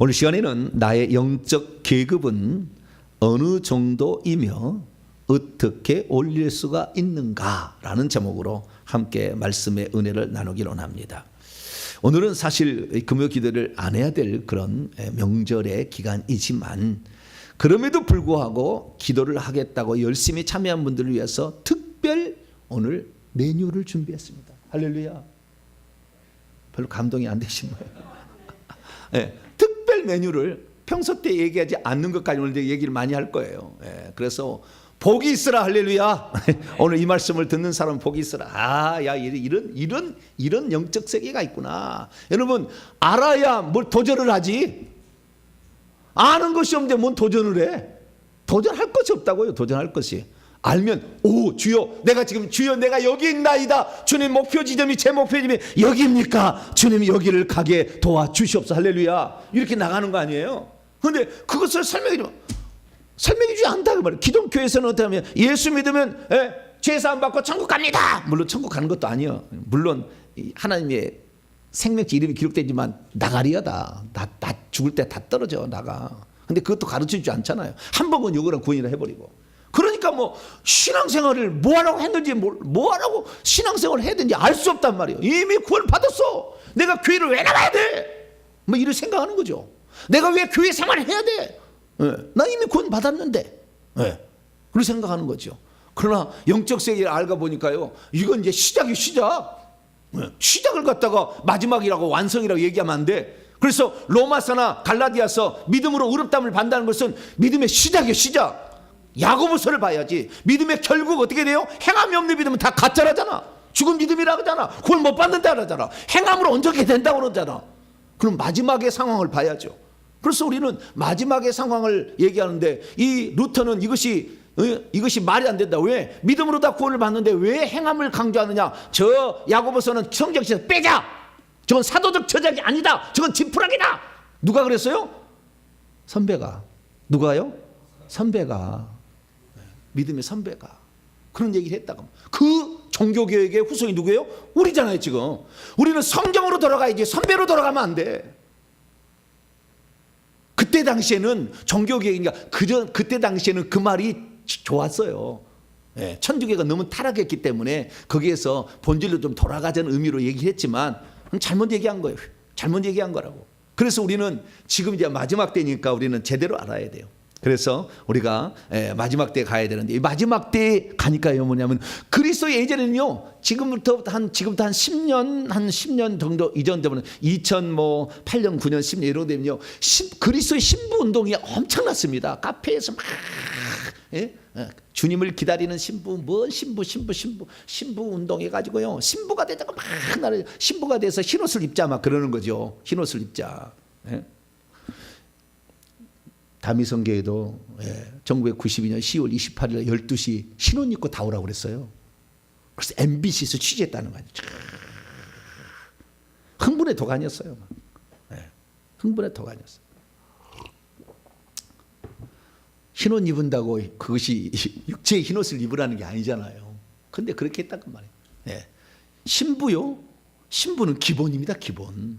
오늘 시간에는 나의 영적 계급은 어느 정도이며 어떻게 올릴 수가 있는가라는 제목으로 함께 말씀의 은혜를 나누기로 합니다. 오늘은 사실 금요 기도를 안 해야 될 그런 명절의 기간이지만 그럼에도 불구하고 기도를 하겠다고 열심히 참여한 분들을 위해서 특별 오늘 메뉴를 준비했습니다. 할렐루야. 별로 감동이 안 되신 거예요. 네, 특별 메뉴를 평소 때 얘기하지 않는 것까지 오늘 얘기를 많이 할 거예요. 네, 그래서 복이 있으라. 할렐루야. 오늘 이 말씀을 듣는 사람은 복이 있으라. 아, 야, 이런 영적 세계가 있구나. 여러분, 알아야 뭘 도전을 하지. 아는 것이 없는데 뭔 도전을 해? 도전할 것이 없다고요. 도전할 것이. 알면 오 주여 내가 지금 주여 내가 여기 있나이다. 주님 목표 지점이 제 목표 지점이 여기입니까? 주님이 여기를 가게 도와주시옵소서. 할렐루야. 이렇게 나가는 거 아니에요? 그런데 그것을 설명해주지 않다 그 말이에요. 기독교에서는 어떻게 하면 예수 믿으면 죄사함 받고 천국 갑니다. 물론 천국 가는 것도 아니에요. 물론 하나님의 생명체 이름이 기록되지만 나가리야다. 나 죽을 때 다 떨어져 나가. 근데 그것도 가르쳐주지 않잖아요. 한 번은 요거랑 구원이라 해버리고. 그러니까 뭐 신앙생활을 뭐하라고 했는지 뭐하라고 신앙생활을 해야 되는지 알 수 없단 말이에요. 이미 구원 받았어. 내가 교회를 왜 나가야 돼? 뭐 이런 생각하는 거죠. 내가 왜 교회 생활을 해야 돼? 나 이미 구원 받았는데. 그렇게 생각하는 거죠. 그러나 영적 세계를 알고 보니까요. 이건 이제 시작이 시작. 시작을 갖다가 마지막이라고 완성이라고 얘기하면 안 돼. 그래서 로마서나 갈라디아서 믿음으로 의롭다함을 받는다는 것은 믿음의 시작이에요. 시작. 야고보서를 봐야지. 믿음의 결국 어떻게 돼요? 행함이 없는 믿음은 다 가짜라잖아. 죽은 믿음이라 하잖아. 구원 못 받는다 하잖아. 행함으로 온전하게 된다고 그러잖아. 그럼 마지막의 상황을 봐야죠. 그래서 우리는 마지막의 상황을 얘기하는데 이 루터는 이것이 말이 안 된다. 왜? 믿음으로 다 구원을 받는데 왜 행함을 강조하느냐? 저 야고보서는 성경에서 빼자. 저건 사도적 저작이 아니다. 저건 진풀학이다. 누가 그랬어요? 선배가. 누가요? 선배가. 믿음의 선배가 그런 얘기를 했다고. 그 종교개혁의 후손이 누구예요? 우리잖아요. 지금 우리는 성경으로 돌아가야지 선배로 돌아가면 안 돼. 그때 당시에는 종교개혁이니까 그때 당시에는 그 말이 좋았어요. 천주교가 너무 타락했기 때문에 거기에서 본질로 좀 돌아가자는 의미로 얘기했지만 잘못 얘기한 거예요. 잘못 얘기한 거라고. 그래서 우리는 지금 이제 마지막 때니까 우리는 제대로 알아야 돼요. 그래서 우리가 마지막 때 가야 되는데 이 마지막 때 가니까요 뭐냐면 그리스도의 예전에는요 지금부터 한 10년 정도 이전 되면 2008년 9년 10년 이런 되면요 그리스도의 신부 운동이 엄청났습니다. 카페에서 막 주님을 기다리는 신부 뭔 신부 운동해 가지고요 신부가 되다가 막 나를 신부가 돼서 흰옷을 입자 막 그러는 거죠. 흰옷을 입자. 다미성교회도 1992년 10월 28일 12시 신혼 입고 다 오라고 그랬어요. 그래서 MBC에서 취재했다는 거예요. 흥분의 도가니였어요. 흥분의 도가니였어요. 흰옷 입은다고 그것이 육체의 흰옷을 입으라는 게 아니잖아요. 근데 그렇게 했단 말이에요. 신부요? 신부는 기본입니다. 기본.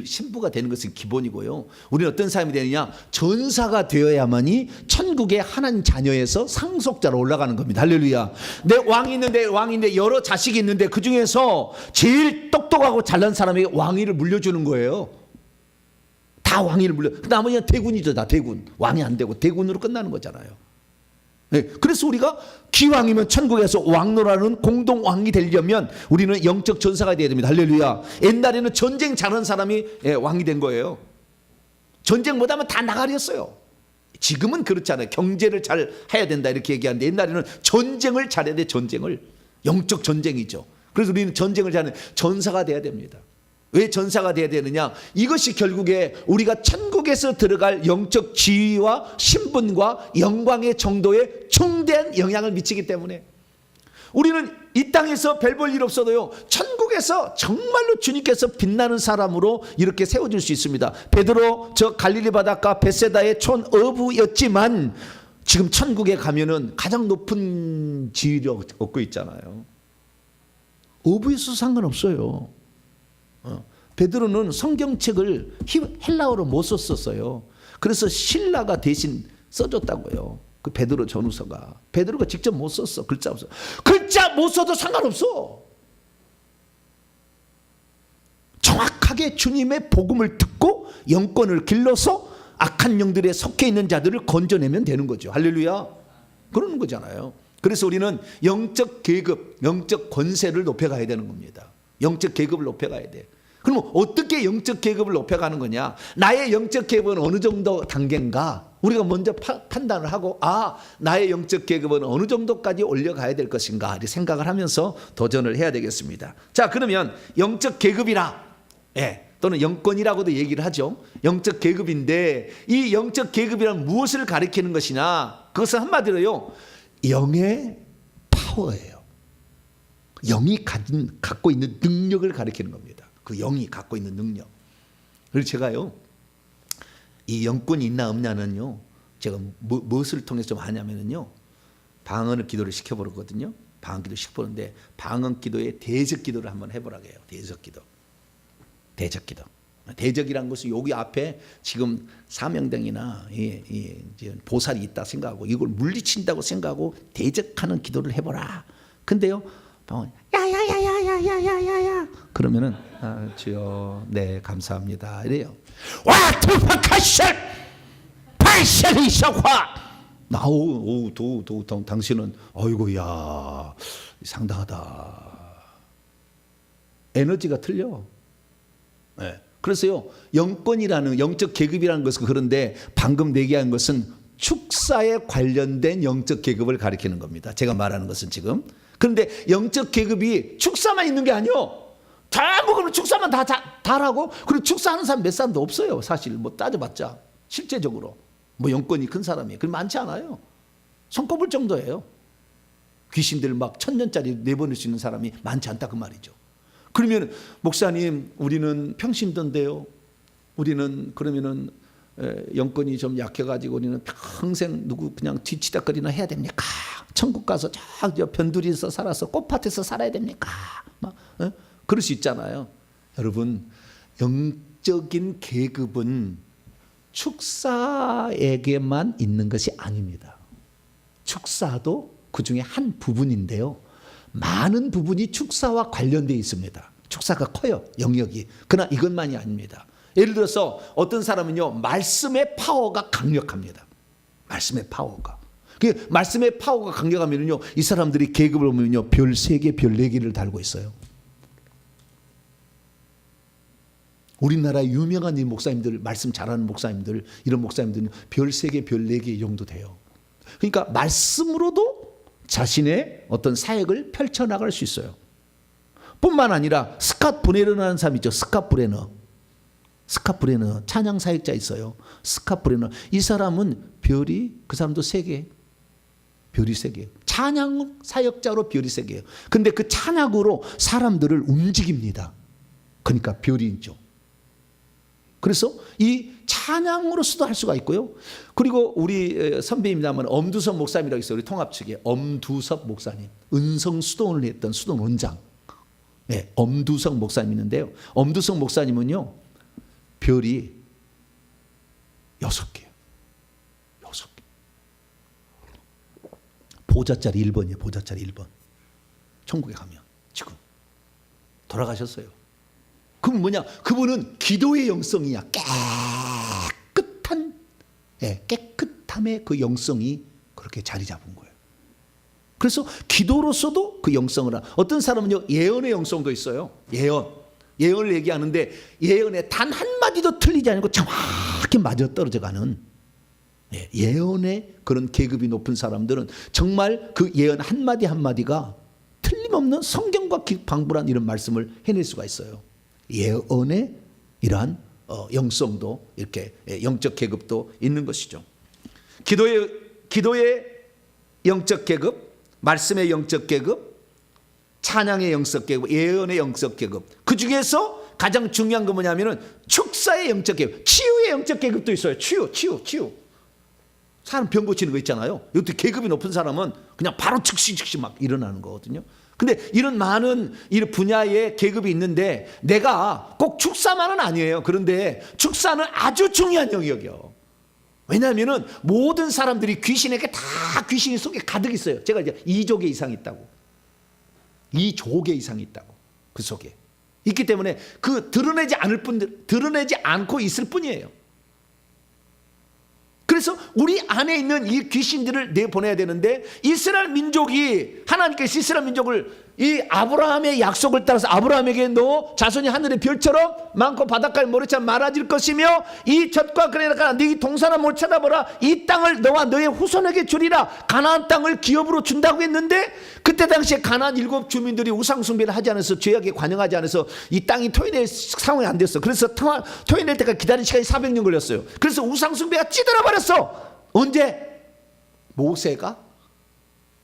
신부가 되는 것은 기본이고요. 우리는 어떤 사람이 되느냐? 전사가 되어야만이 천국의 하나님 자녀에서 상속자로 올라가는 겁니다. 할렐루야. 내 왕이 있는데 여러 자식이 있는데 그 중에서 제일 똑똑하고 잘난 사람에게 왕위를 물려주는 거예요. 다 왕위를 나머지는 대군이죠. 다 대군. 왕이 안 되고 대군으로 끝나는 거잖아요. 그래서 우리가 기왕이면 천국에서 왕노라는 공동왕이 되려면 우리는 영적 전사가 되어야 됩니다. 할렐루야. 옛날에는 전쟁 잘하는 사람이 왕이 된 거예요. 전쟁 못하면 다 나가리였어요. 지금은 그렇지 않아요. 경제를 잘 해야 된다 이렇게 얘기하는데 옛날에는 전쟁을 잘해야 돼. 전쟁을. 영적 전쟁이죠. 그래서 우리는 전쟁을 잘하는 전사가 돼야 됩니다. 왜 전사가 돼야 되느냐? 이것이 결국에 우리가 천국에서 들어갈 영적 지위와 신분과 영광의 정도에 중대한 영향을 미치기 때문에 우리는 이 땅에서 별 볼 일 없어도요 천국에서 정말로 주님께서 빛나는 사람으로 이렇게 세워질 수 있습니다. 베드로 저 갈릴리 바닷가 벳세다의 촌어부였지만 지금 천국에 가면은 가장 높은 지위를 얻고 있잖아요. 어부에서 상관없어요. 베드로는 성경책을 헬라어로 못 썼었어요. 그래서 신라가 대신 써줬다고요. 그 베드로 전후서가. 베드로가 직접 못 썼어. 글자 없어. 글자 못 써도 상관없어. 정확하게 주님의 복음을 듣고 영권을 길러서 악한 영들에 속해 있는 자들을 건져내면 되는 거죠. 할렐루야. 그러는 거잖아요. 그래서 우리는 영적 계급, 영적 권세를 높여가야 되는 겁니다. 영적 계급을 높여가야 돼. 그럼 어떻게 영적 계급을 높여가는 거냐? 나의 영적 계급은 어느 정도 단계인가? 우리가 먼저 판단을 하고 나의 영적 계급은 어느 정도까지 올려가야 될 것인가 이렇게 생각을 하면서 도전을 해야 되겠습니다. 자, 그러면 영적 계급이라 또는 영권이라고도 얘기를 하죠. 영적 계급인데 이 영적 계급이란 무엇을 가리키는 것이냐? 그것은 한마디로요, 영의 파워예요. 영이 갖고 있는 능력을 가리키는 겁니다. 그 영이 갖고 있는 능력. 그래서 제가요, 이 영권이 있나 없냐는요, 제가 무엇을 통해서 좀 아냐면요, 방언을 기도를 시켜보거든요. 방언 기도 시켜보는데 방언 기도에 대적 기도를 한번 해보라고 해요. 대적 기도. 대적 기도. 대적이란 것은 여기 앞에 지금 사명당이나 보살이 있다 생각하고 이걸 물리친다고 생각하고 대적하는 기도를 해보라. 근데요, 방언 야야야야야야야야야 그러면은 주여 네 감사합니다 이래요. 와 투파카셜 발샤리샤화 나오 당신은 어이구야 상당하다. 에너지가 틀려. 네. 그래서요, 영권이라는 영적 계급이라는 것은 그런데 방금 얘기한 것은 축사에 관련된 영적 계급을 가리키는 겁니다. 제가 말하는 것은 지금. 그런데 영적 계급이 축사만 있는 게 아니요. 다 먹으면 축사만 다 잘하고 그리고 축사하는 사람 몇 사람도 없어요. 사실 뭐 따져봤자 실제적으로 뭐 영권이 큰 사람이 그리 많지 않아요. 손꼽을 정도예요. 귀신들 막 1000년짜리 내보낼 수 있는 사람이 많지 않다 그 말이죠. 그러면 목사님 우리는 평신도인데요. 우리는 그러면은 영권이 좀 약해가지고 우리는 평생 누구 그냥 뒤치다거리나 해야 됩니까? 천국 가서 저 변두리에서 살아서 꽃밭에서 살아야 됩니까? 막 그럴 수 있잖아요. 여러분 영적인 계급은 축사에게만 있는 것이 아닙니다. 축사도 그 중에 한 부분인데요. 많은 부분이 축사와 관련되어 있습니다. 축사가 커요, 영역이. 그러나 이것만이 아닙니다. 예를 들어서 어떤 사람은요, 말씀의 파워가 강력합니다. 말씀의 파워가. 그 말씀의 파워가 강력하면요, 이 사람들이 계급을 보면요, 별 3개, 별 4개를 달고 있어요. 우리나라의 유명한 이 목사님들, 말씀 잘하는 목사님들, 이런 목사님들은 별 3개, 별 4개 정도 돼요. 그러니까 말씀으로도 자신의 어떤 사역을 펼쳐나갈 수 있어요. 뿐만 아니라 스캇 브레너라는 사람이 있죠. 스캇 브레너. 스캇 브레너 찬양 사역자 있어요. 스캇 브레너. 이 사람은 별이 그 사람도 3개. 별이 3개. 찬양 사역자로 별이 3개예요. 근데 그 찬양으로 사람들을 움직입니다. 그러니까 별이 있죠. 그래서 이 찬양으로서도 할 수가 있고요. 그리고 우리 선배입니다만 엄두섭 목사님이라고 있어요. 우리 통합 측에 엄두섭 목사님. 은성 수도원을 했던 수도원 원장. 네, 엄두섭 목사님 있는데요. 엄두섭 목사님은요. 별이 6개예요. 6개. 보좌짜리 1번이에요. 보좌짜리 1번. 천국에 가면 지금 돌아가셨어요. 그분 뭐냐? 그분은 기도의 영성이야. 깨끗함의 그 영성이 그렇게 자리 잡은 거예요. 그래서 기도로서도 그 영성을 어떤 사람은요, 예언의 영성도 있어요. 예언을 얘기하는데 예언에 단 한마디도 틀리지 않고 정확히 맞아 떨어져가는 예언의 그런 계급이 높은 사람들은 정말 그 예언 한마디 한마디가 틀림없는 성경과 방불한 이런 말씀을 해낼 수가 있어요. 예언의 이러한 영성도 이렇게 영적 계급도 있는 것이죠. 기도의 영적 계급, 말씀의 영적 계급, 찬양의 영적 계급, 예언의 영적 계급. 그 중에서 가장 중요한 건 뭐냐면은 축사의 영적 계급, 치유의 영적 계급도 있어요. 치유. 사람 병 고치는 거 있잖아요. 이것도 계급이 높은 사람은 그냥 바로 즉시 막 일어나는 거거든요. 근데 이런 많은 이 분야의 계급이 있는데 내가 꼭 축사만은 아니에요. 그런데 축사는 아주 중요한 영역이요. 왜냐하면 모든 사람들이 귀신에게 다 귀신이 속에 가득 있어요. 제가 이제 2조 개 이상 있다고. 2조 개 이상 있다고. 그 속에. 있기 때문에 그 드러내지 않고 있을 뿐이에요. 그래서 우리 안에 있는 이 귀신들을 내보내야 되는데 이스라엘 민족이 하나님께서 이스라엘 민족을 이 아브라함의 약속을 따라서 아브라함에게 너 자손이 하늘의 별처럼 많고 바닷가의 모래처럼 많아질 것이며 이 젖과 그레나가 네 동산을 못 찾아보라 이 땅을 너와 너의 후손에게 주리라 가나안 땅을 기업으로 준다고 했는데 그때 당시에 가나안 7 주민들이 우상 숭배를 하지 않아서 죄악에 관영하지 않아서 이 땅이 토해낼 상황이 안 됐어. 그래서 토해낼 때까지 기다린 시간이 400년 걸렸어요. 그래서 우상 숭배가 찌들어 버렸어. 언제? 모세가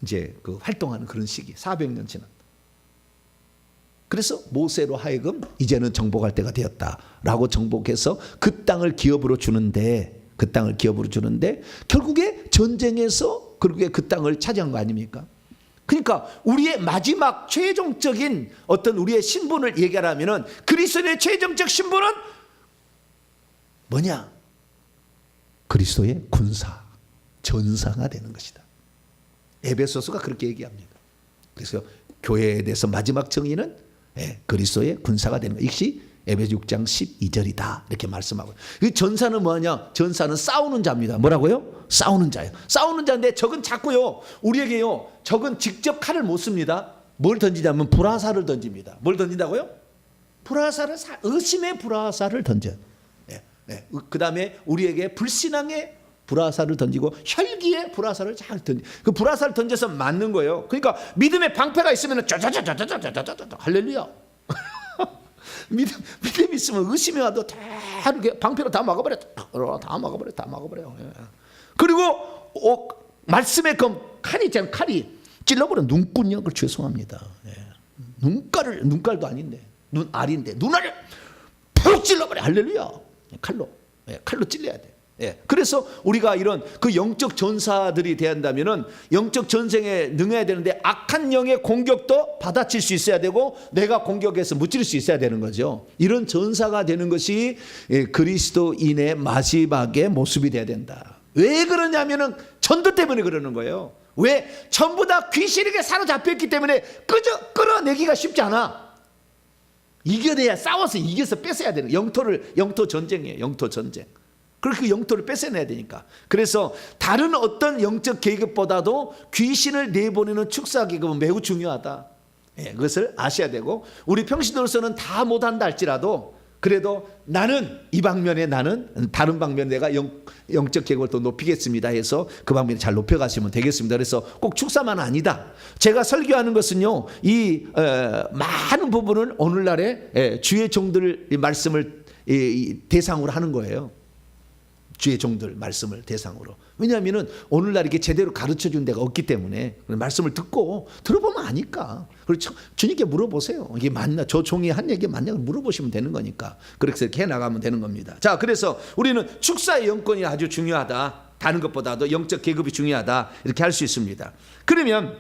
이제 그 활동하는 그런 시기 400년 지났다. 그래서 모세로 하여금 이제는 정복할 때가 되었다라고 정복해서 그 땅을 기업으로 주는데 결국에 전쟁에서 결국에 그 땅을 차지한 거 아닙니까? 그러니까 우리의 마지막 최종적인 어떤 우리의 신분을 얘기하라면은 그리스도의 최종적 신분은 뭐냐? 그리스도의 군사, 전사가 되는 것이다. 에베소서가 그렇게 얘기합니다. 그래서 교회에 대해서 마지막 정의는 그리스도의 군사가 되는 것. 이것이 에베소 6장 12절이다. 이렇게 말씀하고요. 이 전사는 뭐냐? 전사는 싸우는 자입니다. 뭐라고요? 싸우는 자예요. 싸우는 자인데 적은 자꾸요. 우리에게요. 적은 직접 칼을 못 씁니다. 뭘 던지냐면 불화살을 던집니다. 뭘 던진다고요? 불화살을 의심의 불화살을 던져. 그 다음에 우리에게 불신앙의 불화살을 던지고 혈기의 불화살을 잘 던지. 그 불화살을 던져서 맞는 거예요. 그러니까 믿음의 방패가 있으면 짜자자자자자자자자 할렐루야. 믿음이 있으면 의심이 와도 다 이렇게 방패로 다 막아버려. 다 막아버려. 그리고 말씀의 칼이 있잖아요. 칼이 찔러버려. 눈군요. 그 죄송합니다. 눈깔도 아닌데 눈알인데 눈알을 푹 찔러버려. 할렐루야. 칼로 찔려야 돼. 그래서 우리가 이런 그 영적 전사들이 대한다면은 영적 전쟁에 능해야 되는데 악한 영의 공격도 받아칠 수 있어야 되고 내가 공격해서 무찌를 수 있어야 되는 거죠. 이런 전사가 되는 것이 그리스도인의 마지막의 모습이 돼야 된다. 왜 그러냐면은 전도 때문에 그러는 거예요. 왜? 전부 다 귀신에게 사로잡혔기 때문에 끌어내기가 쉽지 않아. 이겨내야 싸워서 이겨서 뺏어야 되는 영토 전쟁이에요. 영토 전쟁. 그렇게 그 영토를 뺏어내야 되니까. 그래서 다른 어떤 영적 계급보다도 귀신을 내보내는 축사 계급은 매우 중요하다. 그것을 아셔야 되고 우리 평신도로서는 다 못한다 할지라도 그래도 나는 이 방면에 나는 다른 방면에 내가 영적 계급을 더 높이겠습니다 해서 그 방면에 잘 높여가시면 되겠습니다. 그래서 꼭 축사만 아니다. 제가 설교하는 것은요 이 많은 부분을 오늘날의 주의 종들 말씀을 대상으로 하는 거예요. 주의 종들 말씀을 대상으로. 왜냐하면 오늘날 이게 제대로 가르쳐준 데가 없기 때문에 말씀을 들어보면 아니까. 그렇죠. 주님께 물어보세요. 이게 맞나? 저 종이 한 얘기 맞냐? 물어보시면 되는 거니까. 그렇게 해나가면 되는 겁니다. 자, 그래서 우리는 축사의 영권이 아주 중요하다. 다른 것보다도 영적 계급이 중요하다. 이렇게 할 수 있습니다. 그러면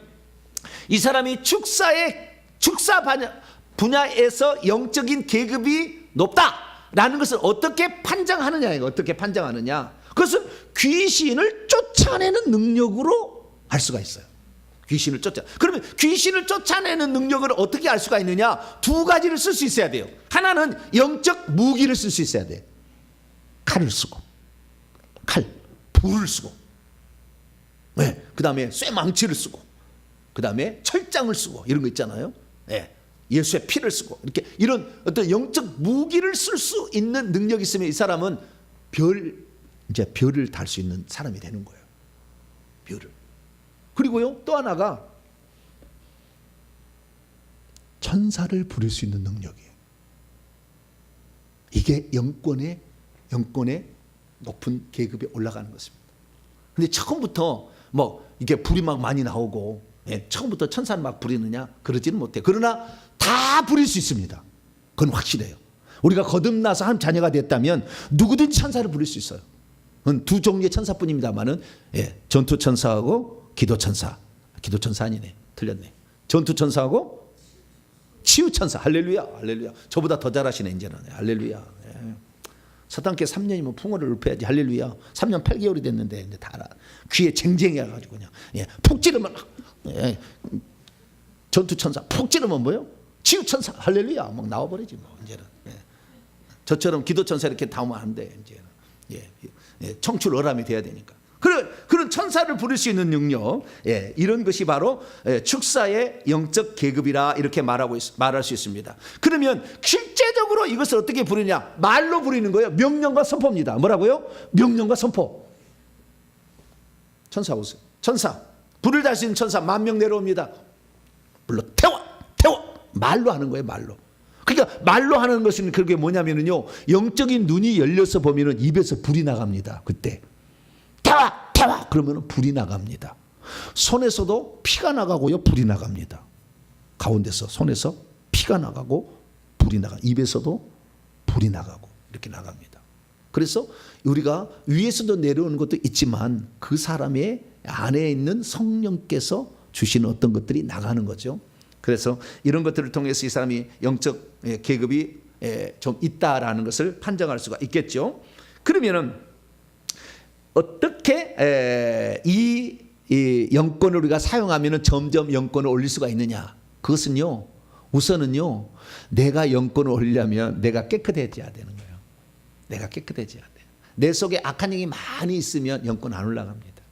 이 사람이 축사 분야에서 영적인 계급이 높다. 라는 것을 어떻게 판정하느냐. 어떻게 판정하느냐. 그것은 귀신을 쫓아내는 능력으로 알 수가 있어요. 귀신을 그러면 귀신을 쫓아내는 능력을 어떻게 알 수가 있느냐. 두 가지를 쓸 수 있어야 돼요. 하나는 영적 무기를 쓸 수 있어야 돼요. 칼을 쓰고 불을 쓰고 그 다음에 쇠망치를 쓰고 그 다음에 철장을 쓰고 이런 거 있잖아요. 예수의 피를 쓰고 이렇게 이런 어떤 영적 무기를 쓸 수 있는 능력이 있으면 이 사람은 별을 달 수 있는 사람이 되는 거예요. 별을. 그리고요 또 하나가 천사를 부릴 수 있는 능력이에요. 이게 영권의 높은 계급에 올라가는 것입니다. 근데 처음부터 이게 불이 막 많이 나오고 처음부터 천사를 막 부리느냐? 그러지는 못해. 그러나 다 부릴 수 있습니다. 그건 확실해요. 우리가 거듭나서 하나님 자녀가 됐다면 누구든지 천사를 부릴 수 있어요. 두 종류의 천사뿐입니다만은 전투 천사하고 기도 천사. 기도 천사 아니네. 틀렸네. 전투 천사하고 치유 천사. 할렐루야. 할렐루야. 저보다 더 잘하시네 이제는. 할렐루야. 사단께 3년이면 풍어를 읊어야지. 할렐루야. 3년 8개월이 됐는데 이제 다 알아. 귀에 쟁쟁해 가지고 그냥 푹 찌르면 전투 천사 푹 찌르면 뭐요? 치유 천사. 할렐루야. 막 나와버리지 뭐 이제는. 저처럼 기도 천사 이렇게 나오면 안 돼 이제는. 청출어람이 돼야 되니까. 그런 천사를 부를 수 있는 능력, 이런 것이 바로 축사의 영적 계급이라 이렇게 말할 수 있습니다. 그러면 실제적으로 이것을 어떻게 부르냐? 말로 부르는 거예요. 명령과 선포입니다. 뭐라고요? 명령과 선포. 천사 오세요. 천사 불을 달 수 있는 천사 10,000명 내려옵니다. 불러 태워. 말로 하는 거예요. 말로. 그러니까 말로 하는 것은 그게 뭐냐면요, 영적인 눈이 열려서 보면은 입에서 불이 나갑니다. 그때 태워 그러면 불이 나갑니다. 손에서도 피가 나가고요, 불이 나갑니다. 가운데서 손에서 피가 나가고 불이 나가, 입에서도 불이 나가고 이렇게 나갑니다. 그래서 우리가 위에서도 내려오는 것도 있지만 그 사람의 안에 있는 성령께서 주시는 어떤 것들이 나가는 거죠. 그래서 이런 것들을 통해서 이 사람이 영적 계급이 좀 있다라는 것을 판정할 수가 있겠죠. 그러면은 어떻게 이 영권을 우리가 사용하면 점점 영권을 올릴 수가 있느냐? 그것은요, 우선은요, 내가 영권을 올리려면 내가 깨끗해져야 되는 거예요. 내가 깨끗해져야 돼요. 내 속에 악한 영이 많이 있으면 영권 안 올라갑니다.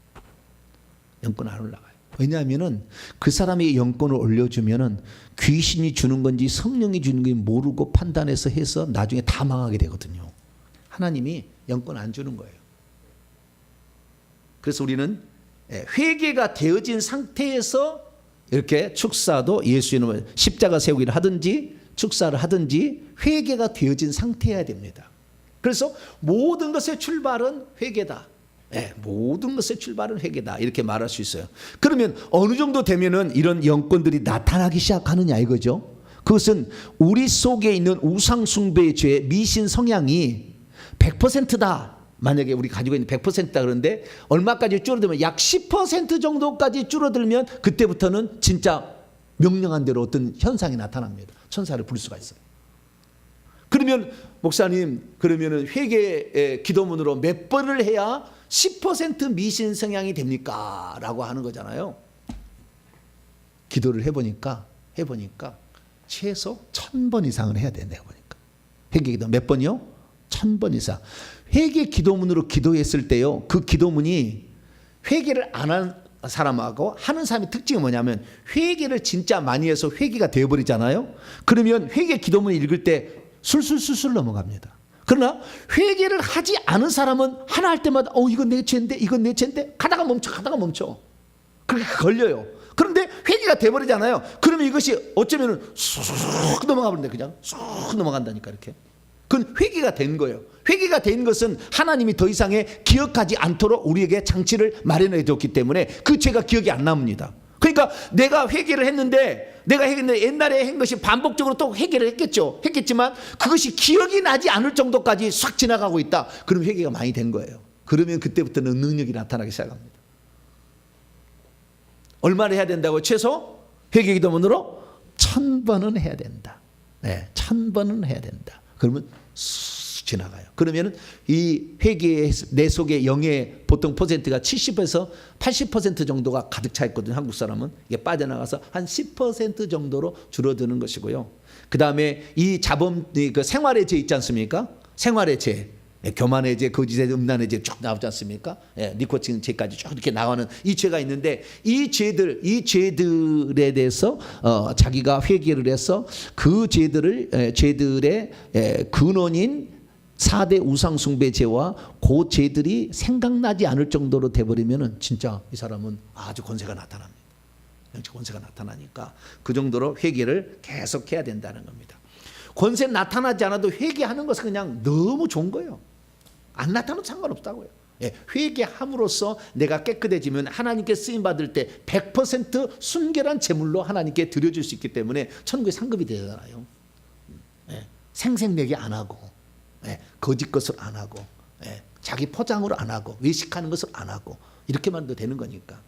영권 안 올라가요. 왜냐하면은 그 사람이 영권을 올려주면은 귀신이 주는 건지 성령이 주는 건지 모르고 판단해서 해서 나중에 다 망하게 되거든요. 하나님이 영권 안 주는 거예요. 그래서 우리는 회개가 되어진 상태에서 이렇게 축사도 예수 이름을 십자가 세우기를 하든지 축사를 하든지 회개가 되어진 상태여야 됩니다. 그래서 모든 것의 출발은 회개다. 모든 것의 출발은 회개다. 이렇게 말할 수 있어요. 그러면 어느 정도 되면은 이런 영권들이 나타나기 시작하느냐 이거죠. 그것은 우리 속에 있는 우상 숭배의 죄, 미신 성향이 100%다. 만약에 우리 가지고 있는 100%다 그런데 얼마까지 줄어들면 약 10% 정도까지 줄어들면 그때부터는 진짜 명령한 대로 어떤 현상이 나타납니다. 천사를 부를 수가 있어요. 그러면 목사님, 그러면은 회개 기도문으로 몇 번을 해야 10% 미신 성향이 됩니까? 라고 하는 거잖아요. 기도를 해보니까 최소 1000번 이상을 해야 된다고 보니까. 회개 기도 몇 번이요? 1000번 이상. 회개 기도문으로 기도했을 때요, 그 기도문이 회개를 안 한 사람하고 하는 사람의 특징이 뭐냐면 회개를 진짜 많이 해서 회개가 되어버리잖아요. 그러면 회개 기도문 읽을 때 술술 넘어갑니다. 그러나 회개를 하지 않은 사람은 하나 할 때마다 이건 내 죄인데 이건 내 죄인데 가다가 멈춰 그렇게 걸려요. 그런데 회개가 돼버리잖아요. 그러면 이것이 어쩌면 쑥 넘어가 버린다. 그냥 쑥 넘어간다니까. 이렇게 그건 회개가 된 거예요. 회개가 된 것은 하나님이 더 이상의 기억하지 않도록 우리에게 장치를 마련해 뒀기 때문에 그 죄가 기억이 안 남습니다. 그러니까 내가 회개를 했는데 옛날에 한 것이 반복적으로 또 회개를 했겠지만 그것이 기억이 나지 않을 정도까지 싹 지나가고 있다. 그럼 회개가 많이 된 거예요. 그러면 그때부터는 능력이 나타나기 시작합니다. 얼마나 해야 된다고? 최소 회개 기도문으로 1000번은 해야 된다. 1000번은 해야 된다. 그러면 쑥 지나가요. 그러면 이 회개의 내 속에 영의 보통 퍼센트가 70에서 80% 정도가 가득 차 있거든요. 한국 사람은 이게 빠져나가서 한 10% 정도로 줄어드는 것이고요. 그 다음에 이 자범, 그 생활의 죄 있지 않습니까? 생활의 죄, 교만의 죄, 거짓의 죄, 음란의 죄 쭉 나오지 않습니까? 니코틴 죄까지 쭉 이렇게 나가는 이 죄가 있는데 이 죄들에 대해서 자기가 회개를 해서 그 죄들의 근원인 4대 우상숭배 죄와 그 죄들이 생각나지 않을 정도로 돼버리면 진짜 이 사람은 아주 권세가 나타납니다. 권세가 나타나니까 그 정도로 회개를 계속해야 된다는 겁니다. 권세 나타나지 않아도 회개하는 것은 그냥 너무 좋은 거예요. 안 나타나도 상관없다고요. 회개함으로써 내가 깨끗해지면 하나님께 쓰임받을 때 100% 순결한 제물로 하나님께 드려줄 수 있기 때문에 천국에 상급이 되잖아요. 생색내기 안 하고 거짓 것을 안 하고 자기 포장으로 안 하고 외식하는 것을 안 하고 이렇게만 도 되는 거니까.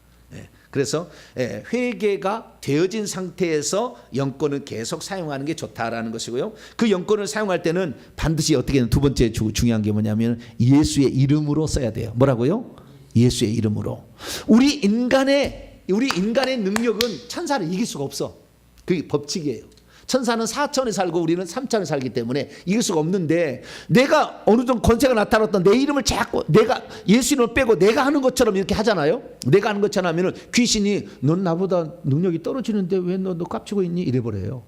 그래서 회개가 되어진 상태에서 영권을 계속 사용하는 게 좋다라는 것이고요. 그 영권을 사용할 때는 반드시 어떻게 두 번째 중요한 게 뭐냐면 예수의 이름으로 써야 돼요. 뭐라고요? 예수의 이름으로. 우리 인간의 능력은 천사를 이길 수가 없어. 그게 법칙이에요. 천사는 4천에 살고 우리는 3천에 살기 때문에 이길 수가 없는데, 내가 어느 정도 권세가 나타났던 내 이름을 자꾸 내가 예수 이름을 빼고 내가 하는 것처럼 이렇게 하잖아요. 내가 하는 것처럼 하면은 귀신이 넌 나보다 능력이 떨어지는데 왜 너 깝치고 있니? 이래버려요.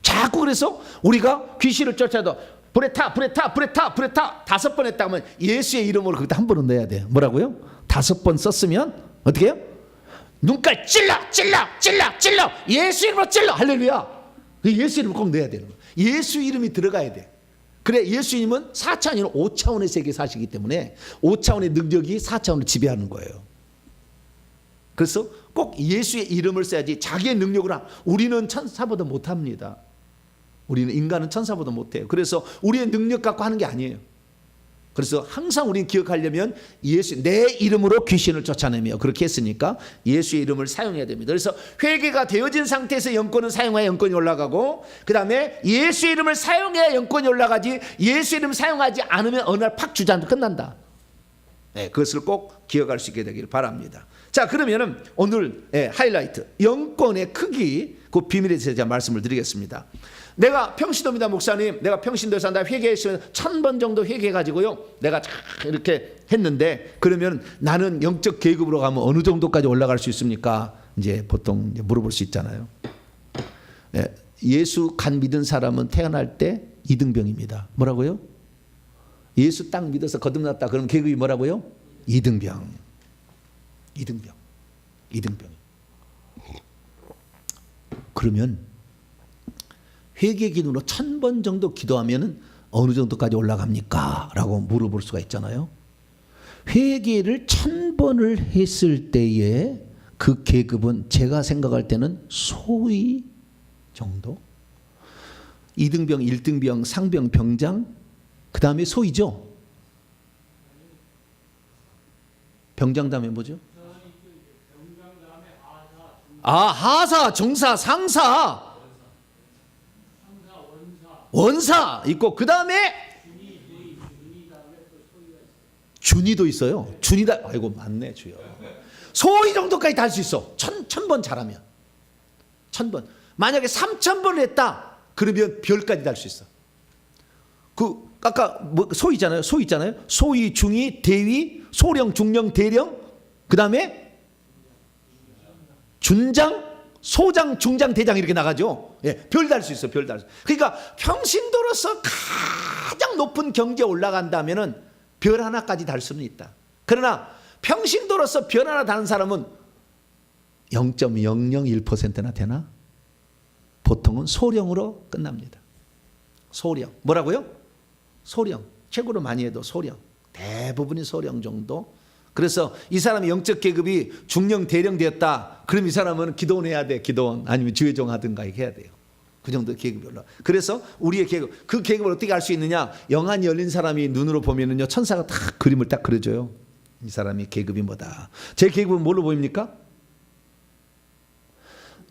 자꾸. 그래서 우리가 귀신을 쫓아도 불에 타 5번 했다 하면 예수의 이름으로 그때 한 번은 넣어야 돼요. 뭐라고요? 5번 썼으면 어떻게 해요? 눈깔 찔러 예수 이름으로 찔러. 할렐루야. 예수 이름을 꼭 넣어야 되는 거예요. 예수 이름이 들어가야 돼. 그래, 예수 이름은 4차원이 아니라 5차원의 세계에 사시기 때문에 5차원의 능력이 4차원을 지배하는 거예요. 그래서 꼭 예수의 이름을 써야지. 자기의 능력으로 우리는 천사보다 못합니다. 우리는 인간은 천사보다 못해요. 그래서 우리의 능력 갖고 하는 게 아니에요. 그래서 항상 우리는 기억하려면 내 이름으로 귀신을 쫓아내며 그렇게 했으니까 예수의 이름을 사용해야 됩니다. 그래서 회개가 되어진 상태에서 영권을 사용해야 영권이 올라가고, 그 다음에 예수의 이름을 사용해야 영권이 올라가지, 예수의 이름을 사용하지 않으면 어느 날 팍 주저앉아 끝난다. 그것을 꼭 기억할 수 있게 되기를 바랍니다. 자, 그러면은 오늘 하이라이트, 영권의 크기, 그 비밀에 대해서 제가 말씀을 드리겠습니다. 내가 평신도입니다, 목사님. 내가 평신도에 산다. 회개했으면 1000번 정도 회개해가지고요, 내가 이렇게 했는데, 그러면 나는 영적 계급으로 가면 어느 정도까지 올라갈 수 있습니까? 이제 보통 물어볼 수 있잖아요. 예수 간 믿은 사람은 태어날 때 2등병입니다. 뭐라고요? 예수 딱 믿어서 거듭났다. 그럼 계급이 뭐라고요? 2등병. 그러면 회개 기도로 1000번 정도 기도하면 어느 정도까지 올라갑니까? 라고 물어볼 수가 있잖아요. 회개를 1000번을 했을 때에 그 계급은 제가 생각할 때는 소위 정도, 2등병, 1등병, 상병, 병장, 그 다음에 소위죠. 병장 다음에 뭐죠? 하사, 정사, 상사, 원사 있고, 그 다음에 준이도 있어요. 준이다. 아이고, 맞네, 주여. 소위 정도까지 다 할 수 있어. 1000번 잘하면. 1000번. 만약에 3000번을 했다, 그러면 별까지 달 수 있어. 아까 소위잖아요. 소위, 중위, 대위, 소령, 중령, 대령, 그 다음에 준장, 소장, 중장, 대장 이렇게 나가죠. 별 달 수 있어. 그러니까 평신도로서 가장 높은 경지에 올라간다면은 별 하나까지 달 수는 있다. 그러나 평신도로서 별 하나 다는 사람은 0.001%나 되나? 보통은 소령으로 끝납니다. 소령. 뭐라고요? 소령. 최고로 많이 해도 소령. 대부분이 소령 정도. 그래서 이 사람이 영적 계급이 중령, 대령 되었다. 그럼 이 사람은 기도원 해야 돼. 기도원. 아니면 주회종 하든가 이렇게 해야 돼요. 그 정도 계급이 올라. 그래서 우리의 계급, 그 계급을 어떻게 알 수 있느냐? 영안이 열린 사람이 눈으로 보면은요, 천사가 딱 그림을 딱 그려줘요. 이 사람이 계급이 뭐다. 제 계급은 뭘로 보입니까?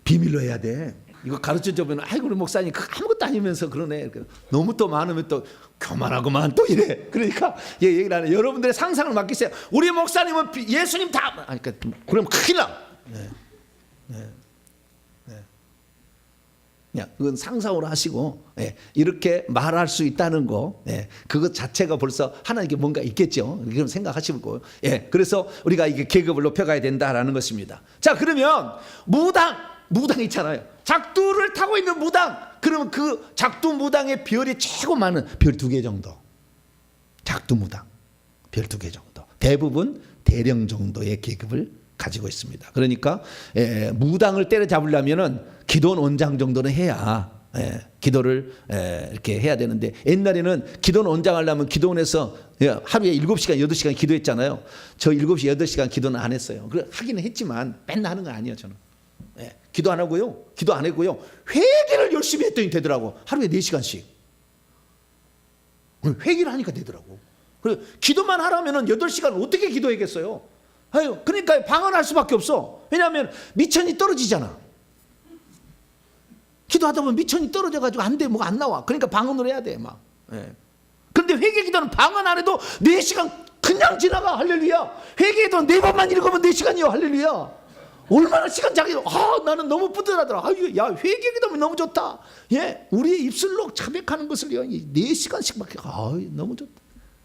비밀로 해야 돼. 이거 가르쳐 주면 아이고 우리 목사님 아무것도 아니면서 그러네. 너무 또 많으면 또 교만하고만 또 이래. 그러니까 얘기를 하네. 여러분들의 상상을 맡기세요. 우리 목사님은 예수님 다. 그러니까 그럼 큰일 나. 그냥 그건 상상으로 하시고 이렇게 말할 수 있다는 거, 그것 자체가 벌써 하나님께 뭔가 있겠죠. 그런 생각하시고, 그래서 우리가 이게 계급을 높여가야 된다라는 것입니다. 자, 그러면 무당 있잖아요. 작두를 타고 있는 무당. 그러면 그 작두 무당의 별이 최고 많은 별 2개 정도. 작두 무당 별 2개 정도. 대부분 대령 정도의 계급을 가지고 있습니다. 그러니까 무당을 때려잡으려면은 기도원 원장 정도는 해야 기도를 이렇게 해야 되는데, 옛날에는 기도원 원장 하려면 기도원에서 하루에 7시간 8시간 기도했잖아요. 저 7시 8시간 기도는 안 했어요. 하기는 했지만 맨날 하는 건 아니에요. 저는 기도 안 하고요. 기도 안 했고요. 회개를 열심히 했더니 되더라고. 하루에 4시간씩 회개를 하니까 되더라고. 그리고 기도만 하라면은 8시간 어떻게 기도하겠어요? 아유, 그러니까 방언할 수밖에 없어. 왜냐하면 미천이 떨어지잖아. 기도하다 보면 미천이 떨어져가지고 안 돼, 뭐가 안 나와. 그러니까 방언을 해야 돼, 막. 예. 그런데 회개 기도는 방언 안 해도 4시간 그냥 지나가. 할렐루야. 회개도 4번만 읽으면 4시간이요. 할렐루야. 얼마나 시간 자기, 나는 너무 뿌듯하더라. 아유, 야, 회개 기도면 너무 좋다. 예, 우리의 입술로 자백하는 것을요, 4시간씩밖에, 너무 좋다.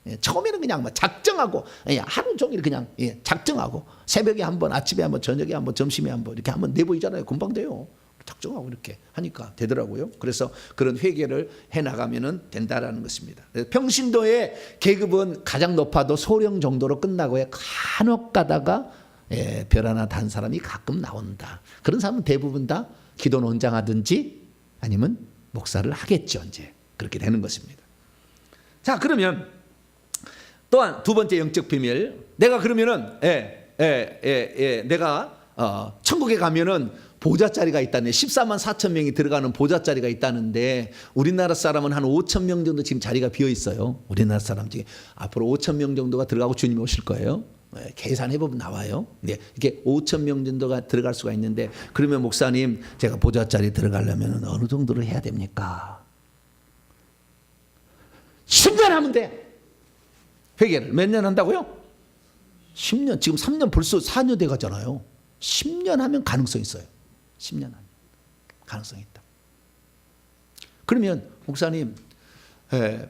예, 처음에는 그냥 막 작정하고, 하루 종일 그냥, 작정하고, 새벽에 한 번, 아침에 한 번, 저녁에 한 번, 점심에 한 번, 이렇게 한번 내보이잖아요. 금방 돼요. 작정하고 이렇게 하니까 되더라고요. 그래서 그런 회개를 해나가면 된다라는 것입니다. 평신도의 계급은 가장 높아도 소령 정도로 끝나고요. 간혹 가다가 별 하나 단 사람이 가끔 나온다. 그런 사람은 대부분 다 기도 논장하든지 아니면 목사를 하겠죠. 이제 그렇게 되는 것입니다. 자, 그러면 또한 두 번째 영적 비밀. 내가 그러면은 내가 천국에 가면은 보좌 자리가 있다네. 14만 4천 명이 들어가는 보좌 자리가 있다는데 우리나라 사람은 한 5천 명 정도 지금 자리가 비어 있어요. 우리나라 사람 중에 앞으로 5천 명 정도가 들어가고 주님이 오실 거예요. 계산해 보면 나와요. 이게 5천 명 정도가 들어갈 수가 있는데, 그러면 목사님, 제가 보좌 자리 들어가려면 어느 정도를 해야 됩니까? 10년 하면 돼. 회개를 몇 년 한다고요? 10년. 지금 3년 벌써 4년 돼 가잖아요. 10년 하면 가능성이 있어요. 10년 하면 가능성이 있다. 그러면 목사님,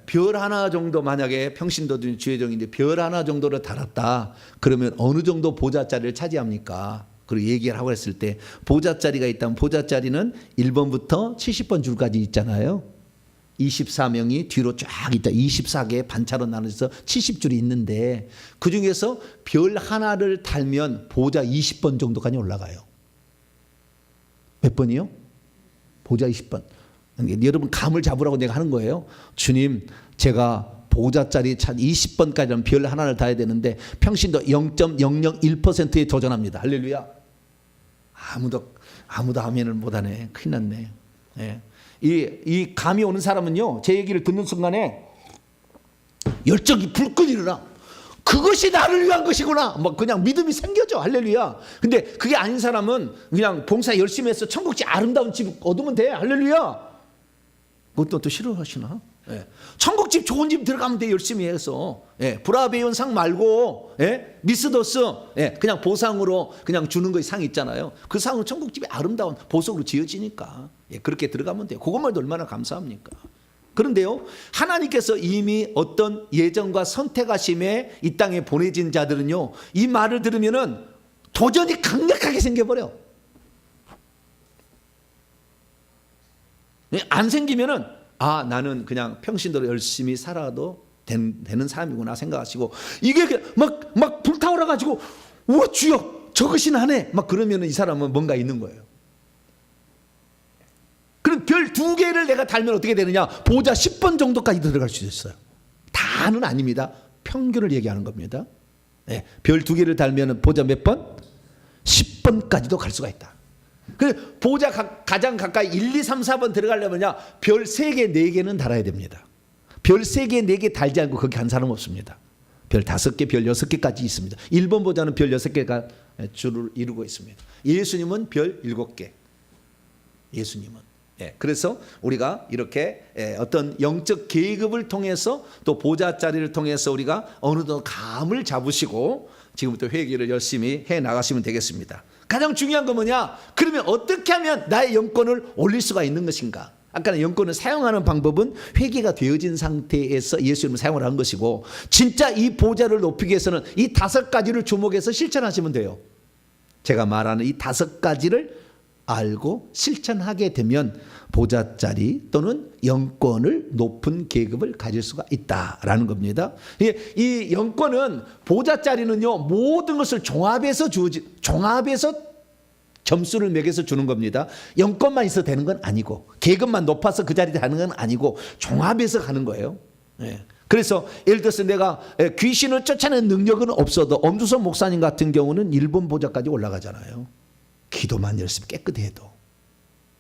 별 하나 정도, 만약에 평신도들이 주의종인데 별 하나 정도를 달았다. 그러면 어느 정도 보좌 자리를 차지합니까? 그리고 얘기를 하고 했을 때 보좌 자리가 있다면 보좌 자리는 1번부터 70번 줄까지 있잖아요. 24명이 뒤로 쫙 있다. 24개의 반차로 나눠서 70줄이 있는데 그중에서 별 하나를 달면 보좌 20번 정도까지 올라가요. 몇 번이요? 보좌 20번. 여러분 감을 잡으라고 내가 하는 거예요. 주님, 제가 보좌 자리 20번까지는 별 하나를 달아야 되는데 평신도 0.001%에 도전합니다. 할렐루야. 아무도 아멘을 못하네. 큰일 났네. 이 감이 오는 사람은요, 제 얘기를 듣는 순간에 열정이 불끈 일어나. 그것이 나를 위한 것이구나. 막 그냥 믿음이 생겨져. 할렐루야. 근데 그게 아닌 사람은 그냥 봉사 열심히 해서 천국집 아름다운 집 얻으면 돼. 할렐루야. 그것도 또 싫어하시나? 천국집 좋은 집 들어가면 돼. 열심히 해서. 브라베온 상 말고 미스더스 그냥 보상으로 그냥 주는 거 상 있잖아요. 그 상은 천국집이 아름다운 보석으로 지어지니까 그렇게 들어가면 돼요. 그것만 얼마나 감사합니까? 그런데요, 하나님께서 이미 어떤 예정과 선택하심에 이 땅에 보내진 자들은요, 이 말을 들으면은 도전이 강력하게 생겨버려. 안 생기면은 나는 그냥 평신도로 열심히 살아도 되는 사람이구나 생각하시고, 이게 막 불타오라 가지고 우와 주여 저것이 나네 막 그러면은 이 사람은 뭔가 있는 거예요. 그럼 별 2개를 내가 달면 어떻게 되느냐? 보좌 10번 정도까지 들어갈 수 있어요. 다는 아닙니다. 평균을 얘기하는 겁니다. 별 2개를 달면 보좌 몇 번? 10번까지도 갈 수가 있다. 그 보좌 가장 가까이 1, 2, 3, 4번 들어가려면요, 별 3개, 4개는 달아야 됩니다. 별 3개, 4개 달지 않고 거기 간 사람 없습니다. 별 5개, 별 6개까지 있습니다. 1번 보좌는 별 6개가 줄을 이루고 있습니다. 예수님은 별 7개. 예수님은. 그래서 우리가 이렇게 어떤 영적 계급을 통해서 또 보좌 자리를 통해서 우리가 어느 정도 감을 잡으시고 지금부터 회개를 열심히 해 나가시면 되겠습니다. 가장 중요한 건 뭐냐? 그러면 어떻게 하면 나의 영권을 올릴 수가 있는 것인가? 아까는 영권을 사용하는 방법은 회개가 되어진 상태에서 예수님을 사용을 한 것이고, 진짜 이 보좌를 높이기 위해서는 이 5가지를 주목해서 실천하시면 돼요. 제가 말하는 이 5가지를 알고 실천하게 되면 보좌 자리 또는 영권을 높은 계급을 가질 수가 있다라는 겁니다. 이 영권은, 보좌 자리는요, 모든 것을 종합해서 점수를 매겨서 주는 겁니다. 영권만 있어도 되는 건 아니고, 계급만 높아서 그 자리에 가는 건 아니고, 종합해서 가는 거예요. 그래서 예를 들어서 내가 귀신을 쫓아내는 능력은 없어도 엄두선 목사님 같은 경우는 일본 보좌까지 올라가잖아요. 기도만 열심히 깨끗이 해도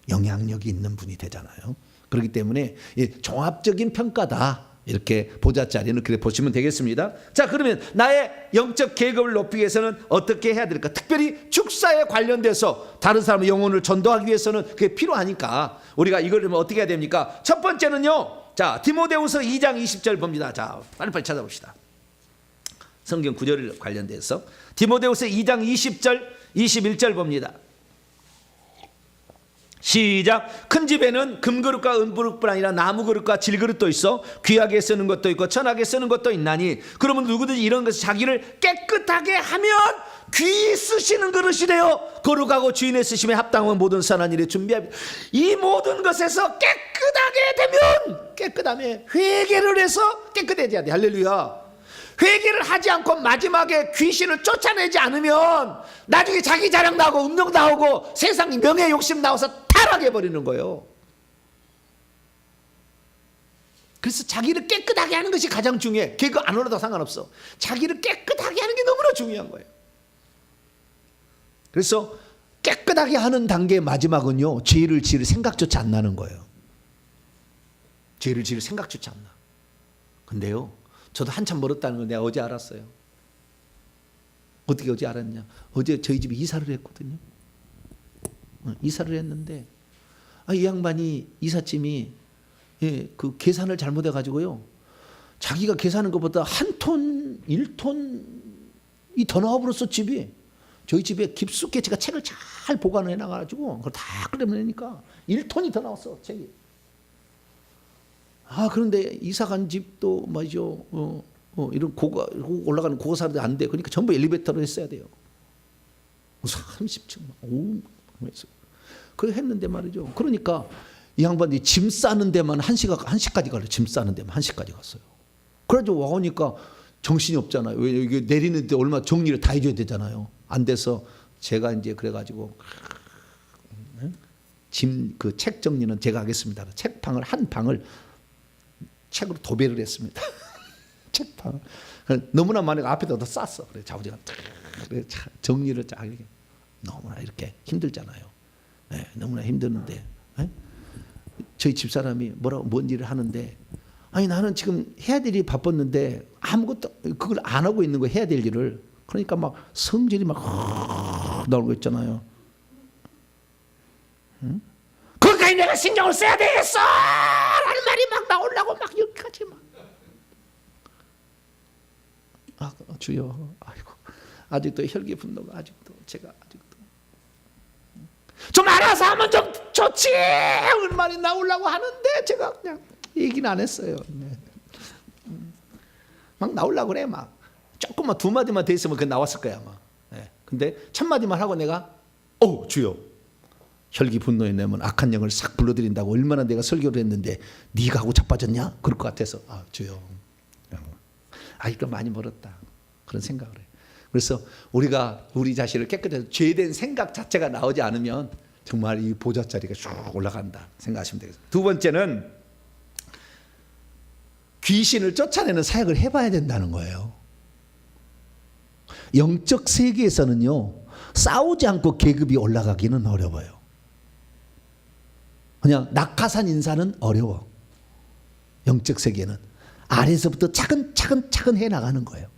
영향력이 있는 분이 되잖아요. 그렇기 때문에 종합적인 평가다. 이렇게 보좌자리는 그렇게 보시면 되겠습니다. 자, 그러면 나의 영적 계급을 높이기 위해서는 어떻게 해야 될까? 특별히 축사에 관련돼서 다른 사람의 영혼을 전도하기 위해서는 그게 필요하니까 우리가 이걸 어떻게 해야 됩니까? 첫 번째는요, 자, 디모데후서 2장 20절 봅니다. 자, 빨리빨리 찾아봅시다. 성경 구절 관련돼서 디모데후서 2장 20절 21절 봅니다. 시작. 큰 집에는 금그릇과 은그릇뿐 아니라 나무그릇과 질그릇도 있어 귀하게 쓰는 것도 있고 천하게 쓰는 것도 있나니 그러면 누구든지 이런 것을 자기를 깨끗하게 하면 귀히 쓰시는 그릇이래요. 거룩하고 주인의 쓰심에 합당한 모든 선한 일에 준비하며 이 모든 것에서 깨끗하면 회개를 해서 깨끗해져야 돼. 할렐루야. 회개를 하지 않고 마지막에 귀신을 쫓아내지 않으면 나중에 자기 자랑 나오고 운명 나오고 세상 명예 욕심 나와서 타락해 버리는 거예요. 그래서 자기를 깨끗하게 하는 것이 가장 중요해. 그거 안 올라도 상관없어. 자기를 깨끗하게 하는 게 너무나 중요한 거예요. 그래서 깨끗하게 하는 단계의 마지막은요, 죄를 지을 생각조차 안 나는 거예요. 죄를 지을 생각조차 안 나. 근데요, 저도 한참 멀었다는 걸 내가 어제 알았어요. 어떻게 어제 알았냐? 어제 저희 집에 이사를 했거든요. 이사를 했는데 이 양반이 이삿짐이 그 계산을 잘못해가지고요, 자기가 계산한 것보다 한 톤, 1톤이 더 나와버렸어. 집이. 저희 집에 깊숙이 제가 책을 잘 보관을 해놔가지고 그걸 다 끌어내니까 1톤이 더 나왔어, 책이. 그런데 이사 간 집도 말이죠, 이런 올라가는 고가사도 안 돼. 그러니까 전부 엘리베이터로 했어야 돼요. 30층, 그래 했는데 말이죠. 그러니까 이 양반이 짐 싸는 데만 1시까지 걸려. 짐 싸는 데만 1시까지 갔어요. 그래가지고 와보니까 정신이 없잖아요. 왜 이게 내리는데 얼마 정리를 다 해줘야 되잖아요. 안 돼서 제가 이제 그래가지고 짐 그 책 정리는 제가 하겠습니다. 책방을 한 방을 책으로 도배를 했습니다. 책방 너무나 많이 앞에다 더 쌌어. 그래 아버지가 정리를 하기 너무나 이렇게 힘들잖아요. 네, 너무나 힘드는데 저희 집사람이 뭔 일을 하는데 나는 지금 해야 될 일이 바빴는데 아무것도 그걸 안 하고 있는 거 해야 될 일을. 그러니까 막 성질이 막 나오는 거 있잖아요. 그러니까 내가 신경을 써야 되겠어 라는 말이 막 나오려고 막 여기까지 막. 주여, 아이고 아직도 혈기 분노가 제가 아직도 좀 알아서 하면 좀 좋지 그 말이 나오려고 하는데 제가 그냥 얘기는 안 했어요. 막 나오려고 그래. 막 조금만 두 마디만 더 있으면 그 나왔을 거야 아마. 근데 첫 마디만 하고 내가 주여, 혈기 분노에 내면 악한 영을 싹 불러들인다고 얼마나 내가 설교를 했는데 네가 하고 자빠졌냐? 그럴 것 같아서 주여, 아직도 많이 멀었다 그런 생각을 해요. 그래서 우리가 우리 자신을 깨끗해서 죄된 생각 자체가 나오지 않으면 정말 이 보좌자리가 쭉 올라간다 생각하시면 되겠습니다. 두 번째는 귀신을 쫓아내는 사역을 해봐야 된다는 거예요. 영적 세계에서는요, 싸우지 않고 계급이 올라가기는 어려워요. 그냥 낙하산 인사는 어려워. 영적 세계는 아래서부터 차근차근 해나가는 거예요.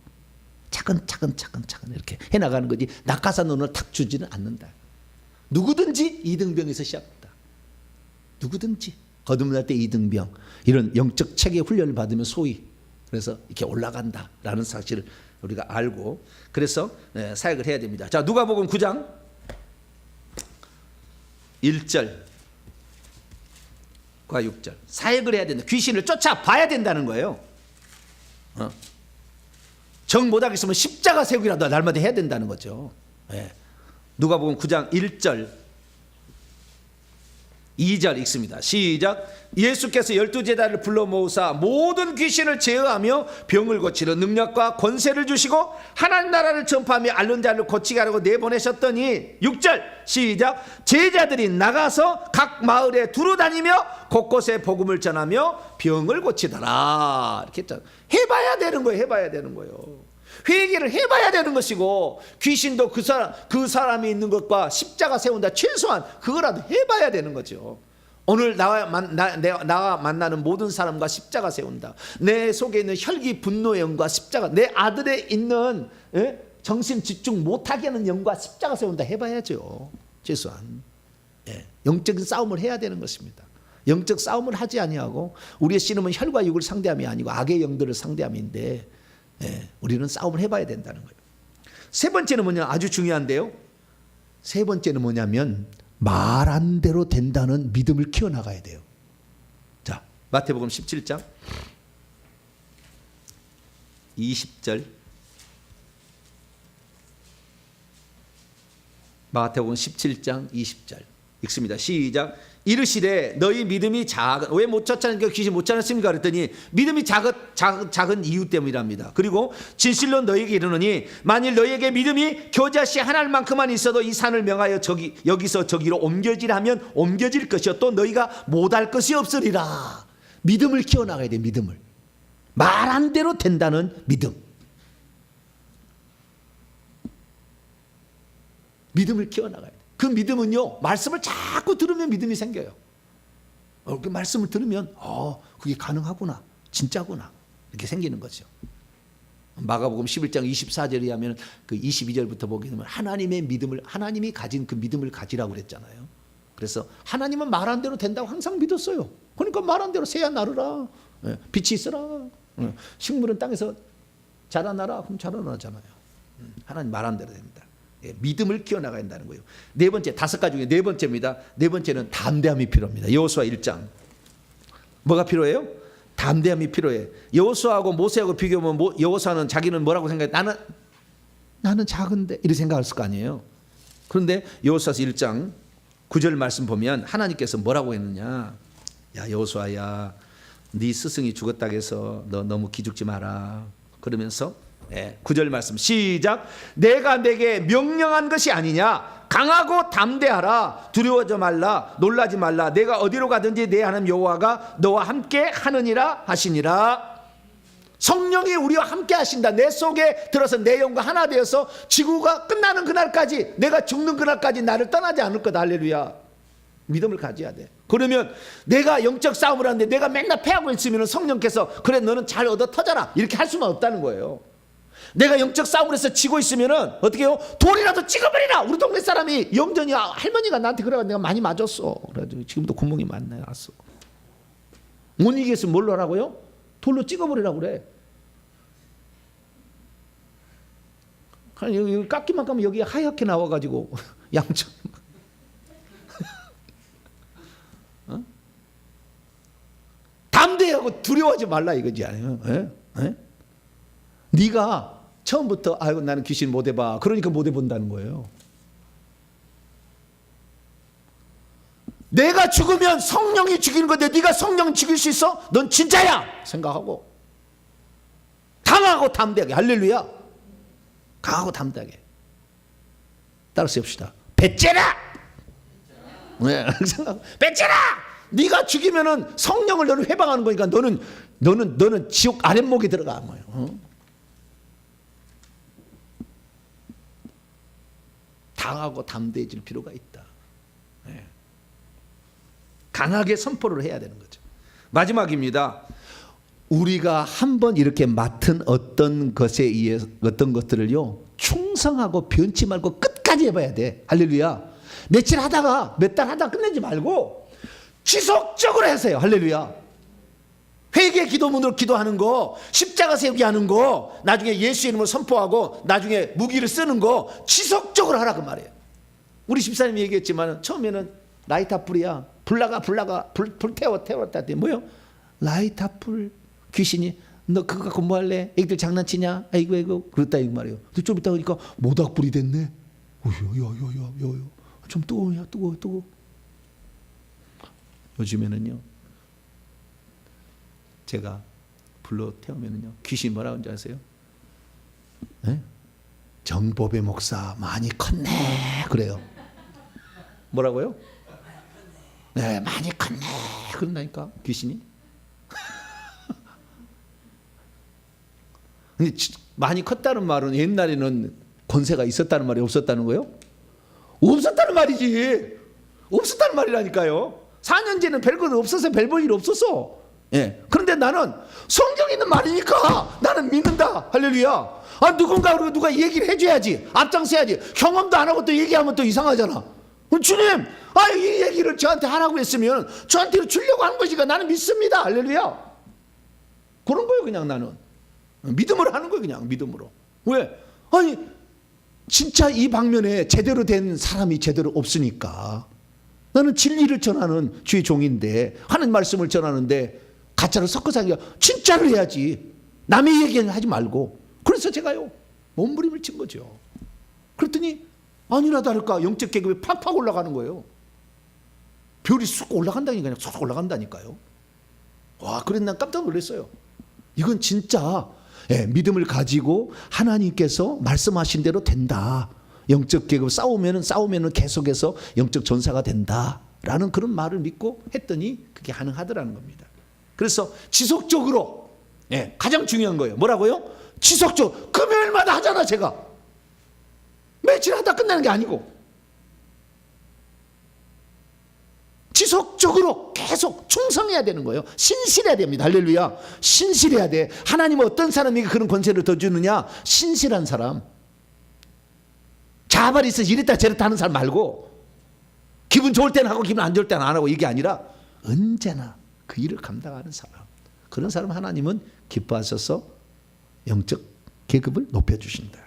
차근 이렇게 해나가는 거지 낙하산 운을 탁 주지는 않는다. 누구든지 이등병에서 시작한다. 누구든지 거듭날 때 이등병, 이런 영적 체계 훈련을 받으면 소위 그래서 이렇게 올라간다라는 사실을 우리가 알고 그래서 사역을 해야 됩니다. 자, 누가복음 9장 1절과 6절 사역을 해야 된다. 귀신을 쫓아봐야 된다는 거예요. 정 못하겠으면 십자가 세우기라도 날마다 해야 된다는 거죠. 누가복음 9장 1절 2절 읽습니다. 시작. 예수께서 12제자를 불러 모으사 모든 귀신을 제어하며 병을 고치는 능력과 권세를 주시고 하나님 나라를 전파하며 앓는 자를 고치게 하려고 내보내셨더니 6절 시작. 제자들이 나가서 각 마을에 두루다니며 곳곳에 복음을 전하며 병을 고치더라. 이렇게 했잖아요. 해봐야 되는 거예요. 해봐야 되는 거예요. 회개를 해봐야 되는 것이고 귀신도 그 사람이 있는 것과 십자가 세운다 최소한 그거라도 해봐야 되는 거죠. 오늘 나와 만나는 모든 사람과 십자가 세운다. 내 속에 있는 혈기 분노의 영과 십자가, 내 아들에 있는 정신 집중 못하게 하는 영과 십자가 세운다 해봐야죠. 최소한 영적인 싸움을 해야 되는 것입니다. 영적 싸움을 하지 아니하고 우리의 씨름은 혈과 육을 상대함이 아니고 악의 영들을 상대함인데 우리는 싸움을 해봐야 된다는 거예요. 세 번째는 뭐냐, 아주 중요한데요. 세 번째는 뭐냐면 말한 대로 된다는 믿음을 키워나가야 돼요. 자, 마태복음 17장 20절. 마태복음 17장 20절 읽습니다. 시작. 이르시되 너희 믿음이 작은, 왜 못 쫓아내니까 귀신 못 쫓아냈습니까? 그랬더니 믿음이 작은 이유 때문이랍니다. 그리고 진실로 너희에게 이르노니 만일 너희에게 믿음이 겨자씨 하나만큼만 있어도 이 산을 명하여 여기서 저기로 옮겨지라 하면 옮겨질 것이요 또 너희가 못할 것이 없으리라. 믿음을 키워나가야 돼. 믿음을. 말한 대로 된다는 믿음. 믿음을 키워나가야 돼. 그 믿음은요, 말씀을 자꾸 들으면 믿음이 생겨요. 그 말씀을 들으면 그게 가능하구나, 진짜구나, 이렇게 생기는 거죠. 마가복음 11장 24절에 하면 그 22절부터 보게 되면 하나님의 믿음을, 하나님이 가진 그 믿음을 가지라고 그랬잖아요. 그래서 하나님은 말한 대로 된다고 항상 믿었어요. 그러니까 말한 대로 새야 나르라, 빛이 있어라, 식물은 땅에서 자라나라, 그럼 자라나잖아요. 하나님 말한 대로 된다. 믿음을 키워나가야 한다는 거예요. 네 번째, 다섯 가지 중에 네 번째입니다. 네 번째는 담대함이 필요합니다. 여호수아 1장. 뭐가 필요해요? 담대함이 필요해. 여호수아하고 모세하고 비교하면 여호수아는 자기는 뭐라고 생각해? 나는 작은데 이렇게 생각했을 거 아니에요. 그런데 여호수아서 1장 9절 말씀 보면 하나님께서 뭐라고 했느냐? 야 여호수아야, 네 스승이 죽었다고 해서 너 너무 기죽지 마라. 그러면서 9절 말씀 시작. 내가 내게 명령한 것이 아니냐? 강하고 담대하라. 두려워하지 말라. 놀라지 말라. 내가 어디로 가든지 내 하나님 여호와가 너와 함께 하느니라 하시니라. 성령이 우리와 함께 하신다. 내 속에 들어서 내 영과 하나 되어서 지구가 끝나는 그날까지, 내가 죽는 그날까지 나를 떠나지 않을 거다. 할렐루야. 믿음을 가져야 돼. 그러면 내가 영적 싸움을 하는데 내가 맨날 패하고 있으면 성령께서 그래 너는 잘 얻어 터져라 이렇게 할 수는 없다는 거예요. 내가 영적 싸움을 해서 지고 있으면은 어떻게 해요? 돌이라도 찍어버리라. 우리 동네 사람이 영전이 할머니가 나한테 그래가지고 내가 많이 맞았어. 그래가지고 지금도 구멍이 많네 왔어. 못 이기겠으면 뭘로 하라고요? 돌로 찍어버리라고 그래. 여기 깎기만 까면 여기 하얗게 나와가지고 양쪽 담대하고 두려워하지 말라 이거지 아니에요? 네가 처음부터 아이고 나는 귀신 못 해봐. 그러니까 못 해본다는 거예요. 내가 죽으면 성령이 죽이는 건데 네가 성령 죽일 수 있어? 넌 진짜야 생각하고 강하고 담대하게. 할렐루야. 강하고 담대하게 따라서 해봅시다. 배째라. 배째라. 네가 죽이면은 성령을 너는 회방하는 거니까 너는 지옥 아랫목에 들어가는 거예요. 강하고 담대해질 필요가 있다. 강하게 선포를 해야 되는 거죠. 마지막입니다. 우리가 한번 이렇게 맡은 어떤 것에 의해서 어떤 것들을요 충성하고 변치 말고 끝까지 해봐야 돼. 할렐루야. 며칠 하다가 몇 달 하다가 끝내지 말고 지속적으로 하세요. 할렐루야. 회개 기도문으로 기도하는 거, 십자가 세우기 하는 거, 나중에 예수 이름을 선포하고 나중에 무기를 쓰는 거 지속적으로 하라 그 말이에요. 우리 집사님이 얘기했지만 처음에는 라이터 불이야. 불나가 불 태웠다 했더니 뭐요? 라이터 불. 귀신이 너 그거 갖고 뭐 할래? 애기들 장난치냐? 아이고 그랬다 이 말이에요. 좀 이따 보니까 모닥불이 됐네. 야야야야야 좀 뜨거워. 요즘에는요 제가 불러 태우면은요 귀신 뭐라고 하는지 아세요? 정보배 목사 많이 컸네 그래요. 뭐라고요? 네 많이 컸네 그런다니까 귀신이. 많이 컸다는 말은 옛날에는 권세가 있었다는 말이 없었다는 거예요? 없었다는 말이지. 없었다는 말이라니까요. 4년째는 별것 없어서 별 볼 일 없었어. 예. 그런데 나는 성경에 있는 말이니까 나는 믿는다. 할렐루야. 누가 얘기를 해줘야지. 앞장서야지. 경험도 안 하고 또 얘기하면 또 이상하잖아. 주님, 이 얘기를 저한테 하라고 했으면 저한테 주려고 한 것이니까 나는 믿습니다. 할렐루야. 그런 거예요, 그냥 나는. 믿음으로 하는 거예요, 그냥 믿음으로. 왜? 진짜 이 방면에 제대로 된 사람이 제대로 없으니까. 나는 진리를 전하는 주의 종인데, 하는 말씀을 전하는데 가짜를 섞어서 하기가 진짜를 해야지. 남의 얘기는 하지 말고. 그래서 제가요 몸부림을 친 거죠. 그랬더니 아니나 다를까 영적 계급이 팍팍 올라가는 거예요. 별이 쑥 올라간다니까요. 쑥 올라간다니까요. 와, 그래서 난 깜짝 놀랐어요. 이건 진짜 믿음을 가지고 하나님께서 말씀하신 대로 된다. 영적 계급 싸우면은 계속해서 영적 전사가 된다라는 그런 말을 믿고 했더니 그게 가능하더라는 겁니다. 그래서 지속적으로 가장 중요한 거예요. 뭐라고요? 지속적으로 금요일마다 하잖아. 제가 며칠 하다 끝나는 게 아니고 지속적으로 계속 충성해야 되는 거예요. 신실해야 됩니다. 할렐루야. 신실해야 돼. 하나님은 어떤 사람에게 그런 권세를 더 주느냐? 신실한 사람. 자발이 있어서 이랬다 저랬다 하는 사람 말고, 기분 좋을 때는 하고 기분 안 좋을 때는 안 하고, 이게 아니라 언제나 그 일을 감당하는 사람. 그런 사람 하나님은 기뻐하셔서 영적 계급을 높여주신다.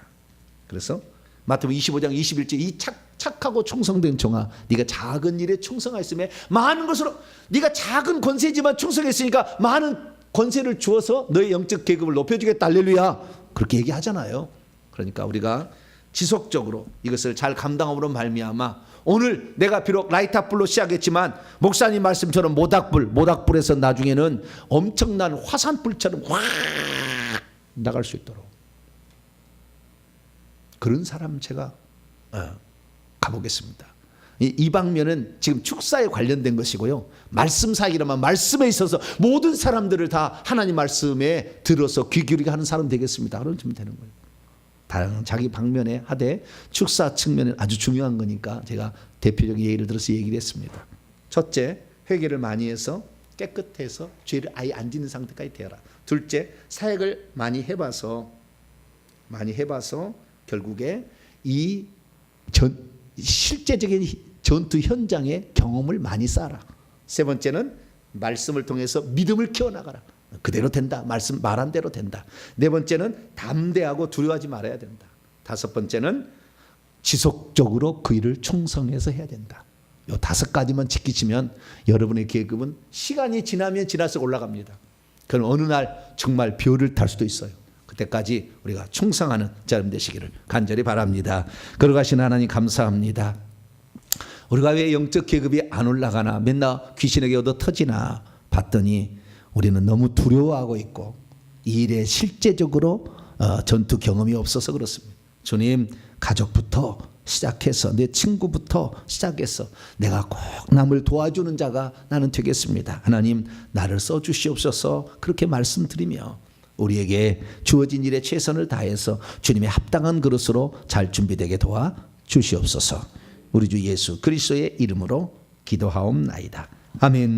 그래서 마태복음 25장 21절 이 착하고 충성된 종아, 네가 작은 일에 충성하였음에 많은 것으로, 네가 작은 권세지만 충성했으니까 많은 권세를 주어서 너의 영적 계급을 높여주겠다. 할렐루야. 그렇게 얘기하잖아요. 그러니까 우리가 지속적으로 이것을 잘 감당함으로 말미암아 오늘 내가 비록 라이트불로 시작했지만 목사님 말씀처럼 모닥불에서 나중에는 엄청난 화산불처럼 확 나갈 수 있도록 그런 사람 제가 가보겠습니다. 이 방면은 지금 축사에 관련된 것이고요. 말씀 사역이라면 말씀에 있어서 모든 사람들을 다 하나님 말씀에 들어서 귀 기울이게 하는 사람 되겠습니다. 그러면 되는 거예요. 다양한 자기 방면에 하되 축사 측면은 아주 중요한 거니까 제가 대표적인 예를 들어서 얘기를 했습니다. 첫째, 회개를 많이 해서 깨끗해서 죄를 아예 안 짓는 상태까지 되어라. 둘째, 사역을 많이 해봐서 결국에 이 실제적인 전투 현장의 경험을 많이 쌓아라. 세 번째는 말씀을 통해서 믿음을 키워나가라. 그대로 된다. 말씀 말한 대로 된다. 네 번째는 담대하고 두려워하지 말아야 된다. 다섯 번째는 지속적으로 그 일을 충성해서 해야 된다. 이 다섯 가지만 지키시면 여러분의 계급은 시간이 지나면 지날수록 올라갑니다. 그럼 어느 날 정말 별을 탈 수도 있어요. 그때까지 우리가 충성하는 자람 되시기를 간절히 바랍니다. 걸어가신 하나님 감사합니다. 우리가 왜 영적 계급이 안 올라가나, 맨날 귀신에게 얻어 터지나 봤더니 우리는 너무 두려워하고 있고 이 일에 실제적으로 전투 경험이 없어서 그렇습니다. 주님, 가족부터 시작해서 내 친구부터 시작해서 내가 꼭 남을 도와주는 자가 나는 되겠습니다. 하나님, 나를 써주시옵소서. 그렇게 말씀드리며 우리에게 주어진 일에 최선을 다해서 주님의 합당한 그릇으로 잘 준비되게 도와 주시옵소서. 우리 주 예수 그리스도의 이름으로 기도하옵나이다. 아멘.